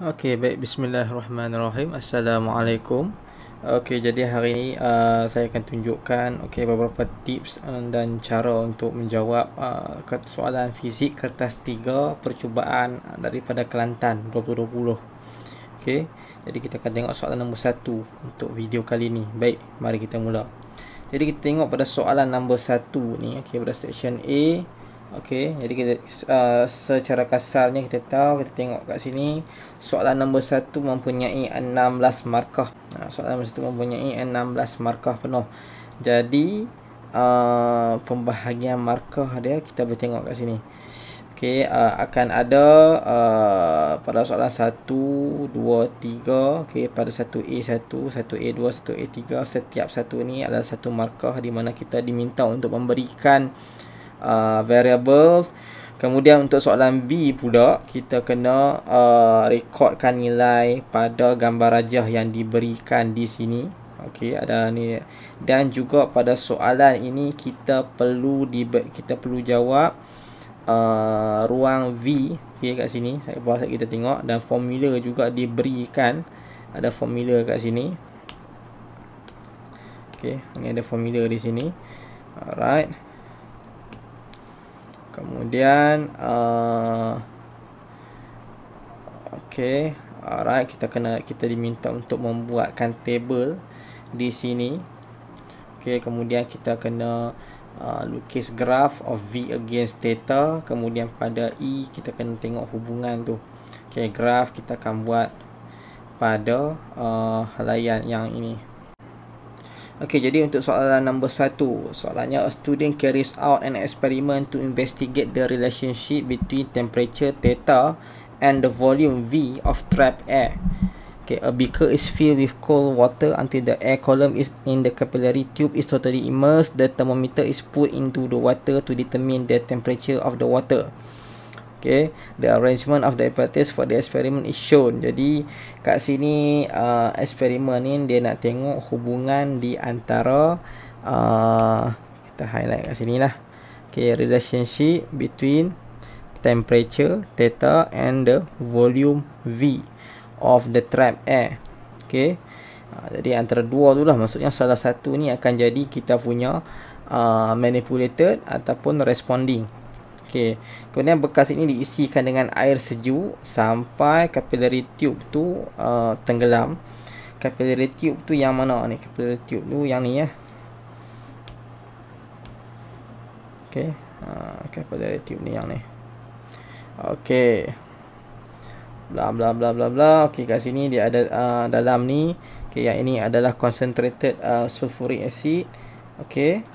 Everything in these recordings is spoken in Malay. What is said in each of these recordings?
Okey, baik. Bismillahirrahmanirrahim. Assalamualaikum. Okey, jadi hari ini saya akan tunjukkan beberapa tips dan cara untuk menjawab soalan fizik kertas 3 percubaan daripada Kelantan 2020. Okey, jadi kita akan tengok soalan nombor 1 untuk video kali ini. Baik, mari kita mula. Jadi kita tengok pada soalan nombor 1 ni, pada section A. Okey, jadi kita secara kasarnya kita tengok kat sini soalan nombor 1 mempunyai 16 markah. Soalan nombor 1 mempunyai 16 markah penuh. Jadi pembahagian markah dia kita boleh tengok kat sini. Okey, akan ada pada soalan 1, 2, 3, okey, pada 1A1, 1A2, 1A3, setiap satu ni adalah satu markah di mana kita diminta untuk memberikan variables. Kemudian untuk soalan B pula, kita kena rekodkan nilai pada gambar rajah yang diberikan di sini. Okey, ada ni. Dan juga pada soalan ini kita perlu jawab ruang V. Okey, kat sini saya buat kita tengok, dan formula juga diberikan. Ada formula kat sini. Okey, ini ada formula di sini. Alright. Kemudian okey, alright, kita diminta untuk membuatkan table di sini. Okey, kemudian kita kena lukis graph of V against theta. Kemudian pada E kita kena tengok hubungan tu. Okey, graph kita akan buat pada halayan yang ini. Okey, jadi untuk soalan nombor 1, soalannya, a student carries out an experiment to investigate the relationship between temperature theta and the volume V of trapped air. Okay, a beaker is filled with cold water until the air column is in the capillary tube is totally immersed. The thermometer is put into the water to determine the temperature of the water. Okay, the arrangement of the apparatus for the experiment is shown. Jadi kat sini eksperimen ni dia nak tengok hubungan di antara kita highlight kat sini lah. Okay, relationship between temperature theta and the volume V of the trapped air. Okay, jadi antara dua tu lah, maksudnya salah satu ni akan jadi kita punya manipulated ataupun responding. Okay. Kemudian bekas ini diisikan dengan air sejuk sampai capillary tube tu tenggelam. Capillary tube tu yang mana ni? Capillary tube tu yang ni ya. Okay, capillary tube ni yang ni. Okay, bla bla bla bla bla. Okay, kat sini dia ada dalam ni. Okay, yang ini adalah concentrated sulfuric acid. Okay,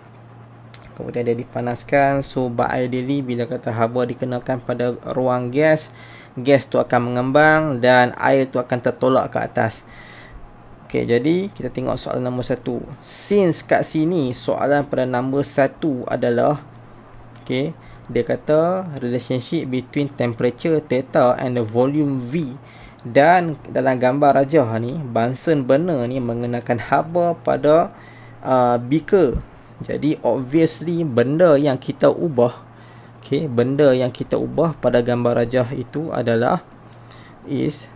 kemudian dia dipanaskan. So ideally bila kata haba dikenakan pada ruang gas, gas tu akan mengembang dan air tu akan tertolak ke atas. Okey, jadi kita tengok soalan nombor 1. Since kat sini soalan pada nombor 1 adalah okey, dia kata relationship between temperature theta and the volume V, dan dalam gambar rajah ni Bunsen burner ni mengenakan haba pada beaker. Jadi obviously benda yang kita ubah, okey, benda yang kita ubah pada gambar rajah itu adalah is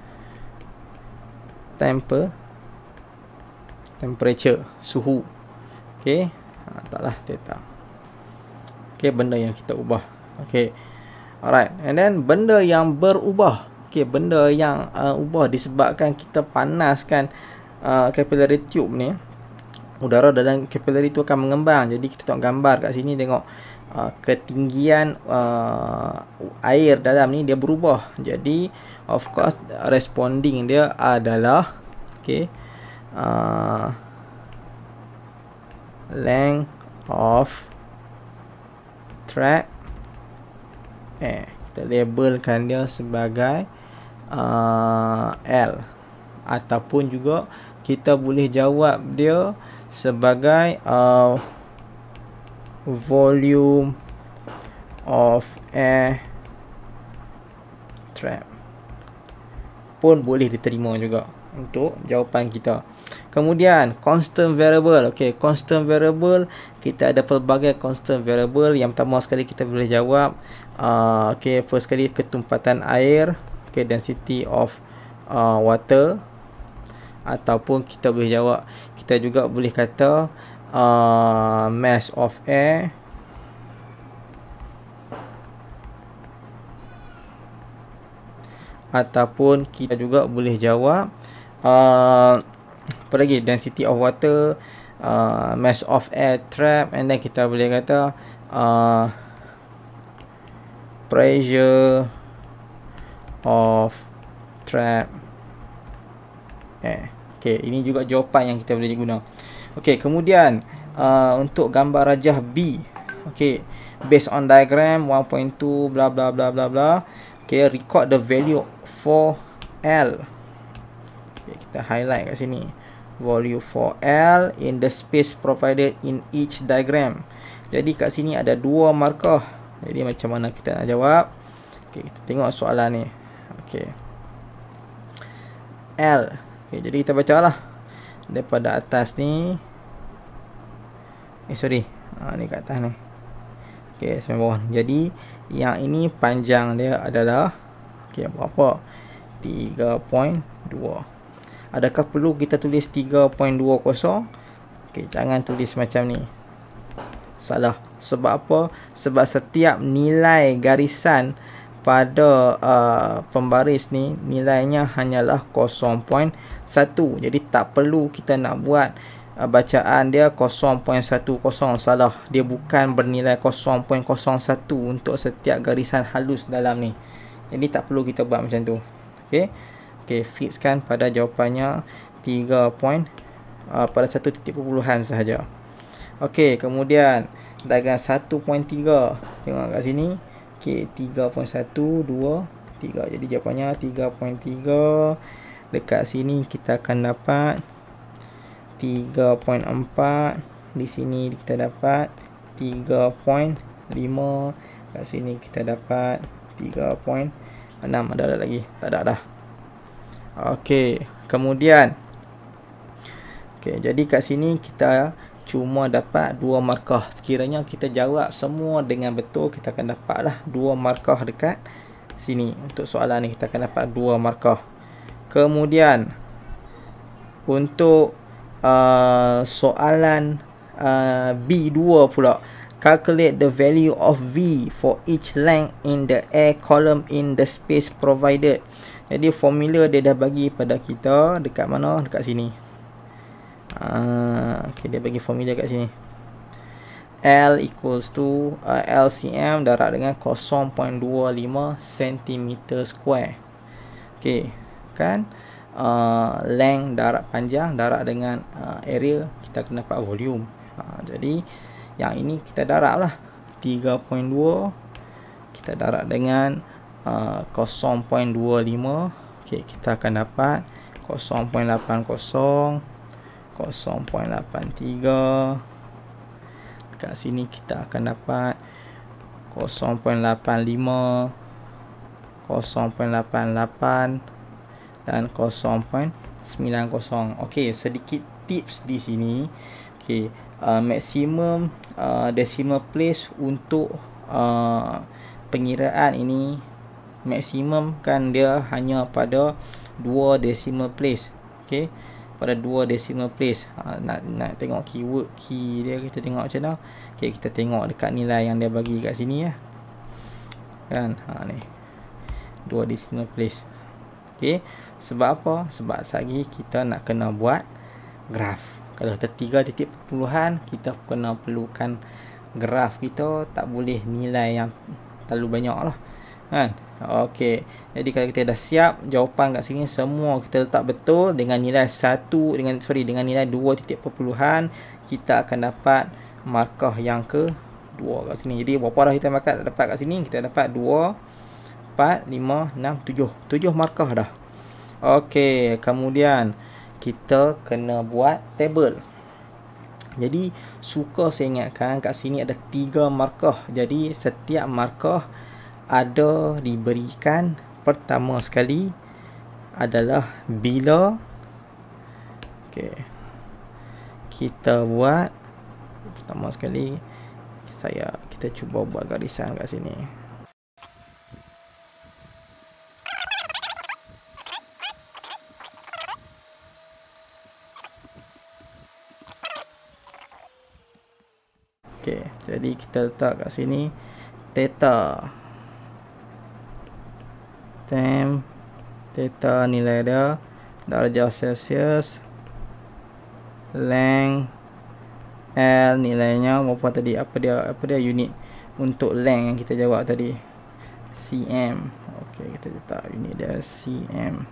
temperature, suhu. Okey, taklah theta. Okey, benda yang kita ubah. Okey, alright, and then benda yang berubah, okey, benda yang ubah disebabkan kita panaskan capillary tube ni. Udara dalam capillary tu akan mengembang. Jadi kita tengok gambar kat sini, tengok ketinggian air dalam ni dia berubah. Jadi of course responding dia adalah okey, length of trapped air. Kita labelkan dia sebagai L, ataupun juga kita boleh jawab dia sebagai volume of air trap, pun boleh diterima juga untuk jawapan kita. Kemudian constant variable. Okey, constant variable, kita ada pelbagai constant variable. Yang pertama sekali kita boleh jawab okey, first sekali ketumpatan air, okey, density of water, ataupun kita boleh jawab, kita juga boleh kata mass of air, ataupun kita juga boleh jawab apa lagi, density of water, mass of air trap, and then kita boleh kata pressure of trap air. Okay, ini juga jawapan yang kita boleh guna. Okay, kemudian untuk gambar rajah B, okay, based on diagram 1.2 bla bla bla bla bla. Okay, record the value for L. Okay, kita highlight kat sini, value for L in the space provided in each diagram. Jadi kat sini ada dua markah. Jadi macam mana kita nak jawab? Okay, kita tengok soalan ni. Okay, L. Okay, jadi kita baca lah daripada atas ni. Sorry, ni kat atas ni. Okay, sampai bawah. Jadi yang ini panjang dia adalah, okay, berapa? 3.2. Adakah perlu kita tulis 3.20? Okay, jangan tulis macam ni. Salah. Sebab apa? Sebab setiap nilai garisan pada pembaris ni nilainya hanyalah 0.1. Jadi tak perlu kita nak buat bacaan dia 0.10. Salah. Dia bukan bernilai 0.01 untuk setiap garisan halus dalam ni. Jadi tak perlu kita buat macam tu. Okay, okay, fixkan pada jawapannya 3 point pada satu titik perpuluhan sahaja. Okay, kemudian diagram 1.3, tengok kat sini. Okay, 3.1 2 3. Jadi jawapannya 3.3. Dekat sini kita akan dapat 3.4. Di sini kita dapat 3.5. Kat sini kita dapat 3.6. Ada lagi? Tak ada dah. Okey, kemudian okey, jadi kat sini kita cuma dapat 2 markah. Sekiranya kita jawab semua dengan betul, kita akan dapatlah 2 markah dekat sini. Untuk soalan ni kita akan dapat 2 markah. Kemudian untuk soalan B2 pula, calculate the value of V for each length in the air column in the space provided. Jadi formula dia dah bagi pada kita dekat mana? Dekat sini. Okay, dia bagi formula kat sini. L equals to LCM darab dengan 0.25 cm square. Okay, kan? Length darab panjang darab dengan area, kita akan dapat volume. Jadi yang ini kita darab lah 3.2, kita darab dengan 0.25. okay, kita akan dapat 0.80, 0.83. Dekat sini kita akan dapat 0.85, 0.88 dan 0.90. Okey, sedikit tips di sini. Okey, maksimum decimal place untuk pengiraan ini, maksimum kan dia hanya pada 2 decimal place. Okey, pada 2 decimal place. Nak tengok keyword key dia, kita tengok macam mana. Okey, kita tengok dekat nilai yang dia bagi kat sini ya. Kan? Ni 2 decimal place. Okey, sebab apa? Sebab lagi kita nak kena buat graf. Kalau kita 3 titik perpuluhan, kita kena perlukan graf kita, tak boleh nilai yang terlalu banyak lah. Kan? Okey, jadi kalau kita dah siap jawapan kat sini semua kita letak betul dengan nilai dengan nilai 2 titik perpuluhan, kita akan dapat markah yang ke-2 kat sini. Jadi berapa dah kita dapat kat sini? Kita dapat 2, 4, 5, 6, 7 markah dah. Okey, kemudian kita kena buat table. Jadi suka saya ingatkan kat sini ada 3 markah. Jadi setiap markah ada diberikan pertama sekali adalah bila. Okey, kita buat pertama sekali, kita cuba buat garisan kat sini. Okey, jadi kita letak kat sini theta. Temp, theta nilai dia, darjah Celsius, length L nilainya berapa tadi? Apa dia unit untuk length yang kita jawab tadi? cm. Okey, kita letak unit dia cm.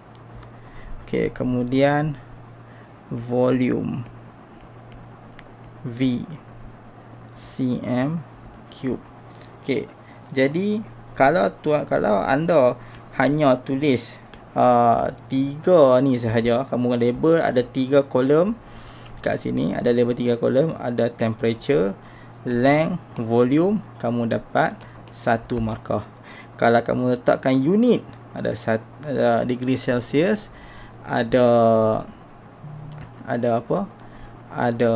Okey, kemudian volume V cm cube. Okey, jadi kalau anda hanya tulis 3 ni sahaja, kamu label ada 3 kolom kat sini, ada label 3 kolom, ada temperature, length, volume, kamu dapat 1 markah. Kalau kamu letakkan unit, ada degree Celsius, ada apa? Ada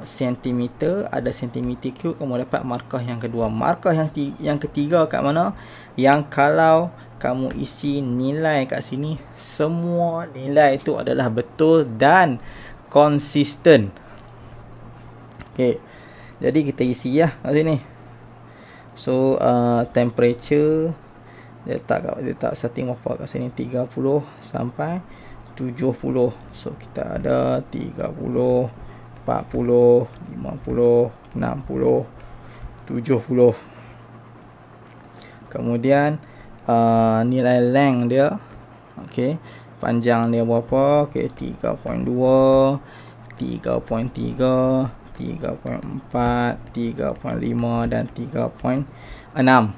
sentimeter, ada sentimeter cube, kamu dapat markah yang kedua. Markah yang ketiga kat mana? Yang kalau kamu isi nilai kat sini, semua nilai itu adalah betul dan konsisten. Okey, jadi kita isi kat sini. So temperature dia letak setting berapa kat sini? 30 sampai 70. So kita ada 30, 40, 50, 60, 70. Kemudian nilai length dia, okey, panjang dia berapa? Okey, 3.2, 3.3, 3.4, 3.5 dan 3.6.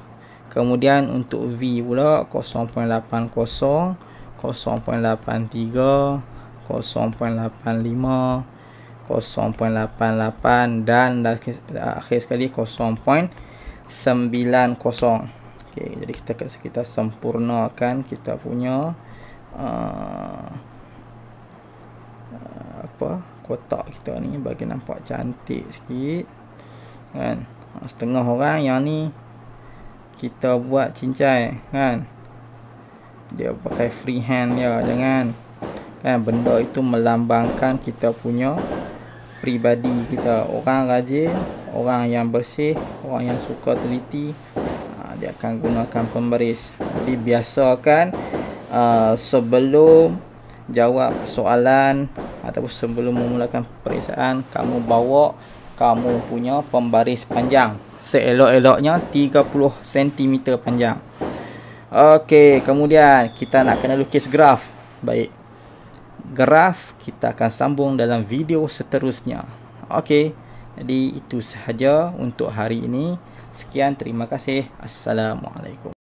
Kemudian untuk V pula 0.80, 0.83, 0.85, 0.88 dan akhir sekali 0.90. Okey, jadi kita sempurnakan kita punya kotak kita ni bagi nampak cantik sikit kan. Setengah orang yang ni kita buat cincai kan, dia pakai freehand dia, jangan kan. Benda itu melambangkan kita punya pribadi kita, orang rajin, orang yang bersih, orang yang suka teliti. Dia akan gunakan pembaris. Jadi biasakan sebelum jawab soalan ataupun sebelum memulakan peperiksaan, kamu bawa kamu punya pembaris panjang, seelok-eloknya 30 cm panjang. Okey, kemudian kita nak kena lukis graf. Baik, graf kita akan sambung dalam video seterusnya. Okey, jadi itu sahaja untuk hari ini. Sekian, terima kasih. Assalamualaikum.